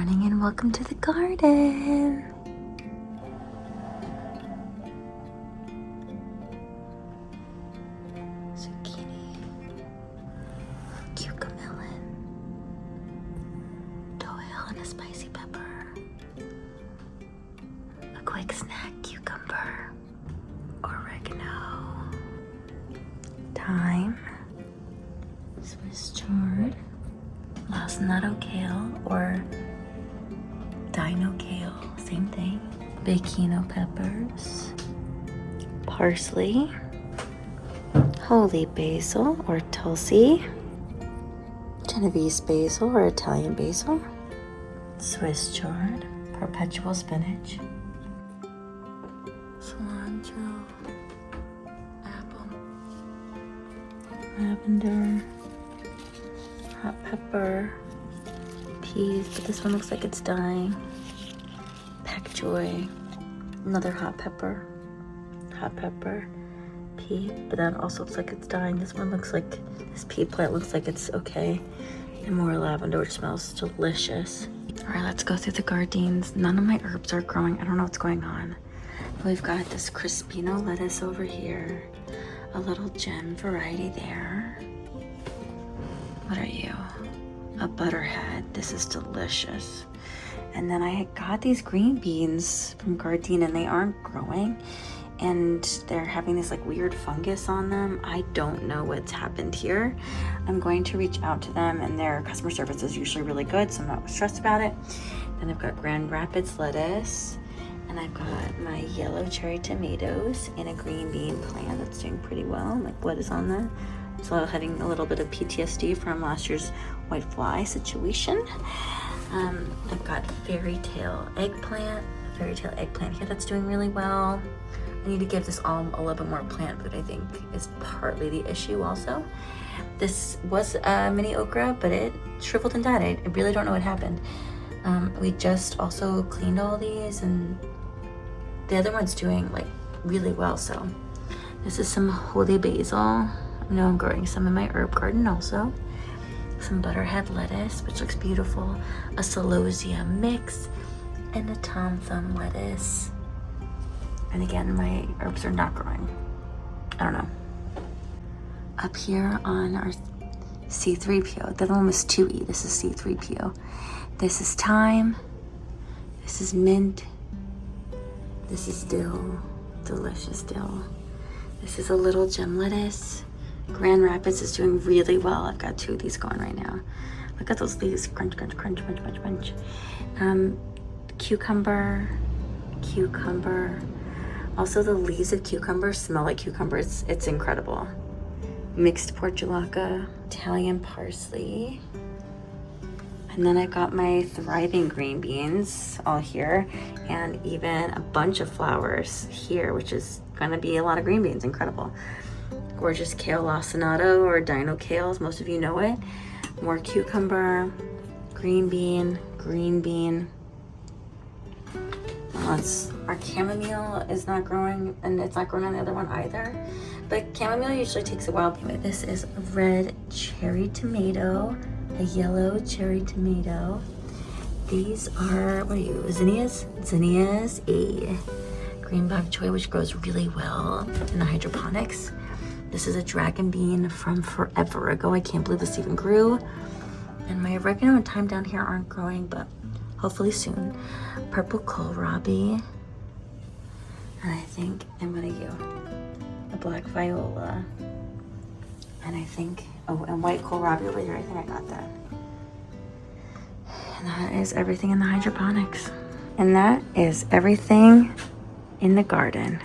morning and welcome to the garden. Zucchini, cucumber, toil and a spicy pepper, a quick snack cucumber, oregano, thyme, Swiss chard, lacinato kale or dino kale, same thing, bacchino peppers, parsley, holy basil or tulsi, Genovese basil or Italian basil, Swiss chard, perpetual spinach, cilantro, apple, lavender, hot pepper, peas, but this one looks like it's dying, pak choy, another hot pepper, pea, but that also looks like it's dying. This one looks like, this pea plant looks like it's okay, and more lavender, which smells delicious. All right, let's go through the gardens. None of my herbs are growing. I don't know what's going on. We've got this Crispino lettuce over here, a little gem variety there. What are you? A butterhead. This is delicious. And then I got these green beans from Gardein and they aren't growing and they're having this like weird fungus on them. I don't know what's happened here. I'm going to reach out to them and their customer service is usually really good, so I'm not stressed about it. Then I've got Grand Rapids lettuce and I've got my yellow cherry tomatoes and a green bean plant that's doing pretty well. Like, what is on there? So having a little bit of PTSD from last year's white fly situation. I've got fairy tale eggplant here that's doing really well. I need to give this all a little bit more plant food, I think is partly the issue also. This was a mini okra, but it shriveled and died. I really don't know what happened. We just also cleaned all these and the other one's doing like really well. So this is some holy basil. I know I'm growing some in my herb garden also. Some butterhead lettuce, which looks beautiful. A celosia mix and a tom thumb lettuce. And again, my herbs are not growing. I don't know. Up here on our C3PO, the other one was 2E, this is C3PO. This is thyme, this is mint, this is dill, delicious dill. This is a little gem lettuce. Grand Rapids is doing really well. I've got 2 of these going right now. Look at those leaves, crunch, crunch, crunch, crunch, crunch, crunch. Cucumber. Also the leaves of cucumber smell like cucumbers. It's incredible. Mixed portulaca, Italian parsley. And then I've got my thriving green beans all here and even a bunch of flowers here, which is gonna be a lot of green beans, incredible. Gorgeous kale lacinato or dino kale, as most of you know it. More cucumber, green bean. Our chamomile is not growing and it's not growing on the other one either. But chamomile usually takes a while. This is a red cherry tomato, a yellow cherry tomato. These are, what are you, zinnias? Zinnias, a green bok choy, which grows really well in the hydroponics. This is a dragon bean from forever ago. I can't believe this even grew. And my oregano and thyme down here aren't growing, but hopefully soon. Purple kohlrabi. And I think, and what are you? A black viola. And I think, oh, and white kohlrabi over here. I think I got that. And that is everything in the hydroponics. And that is everything in the garden.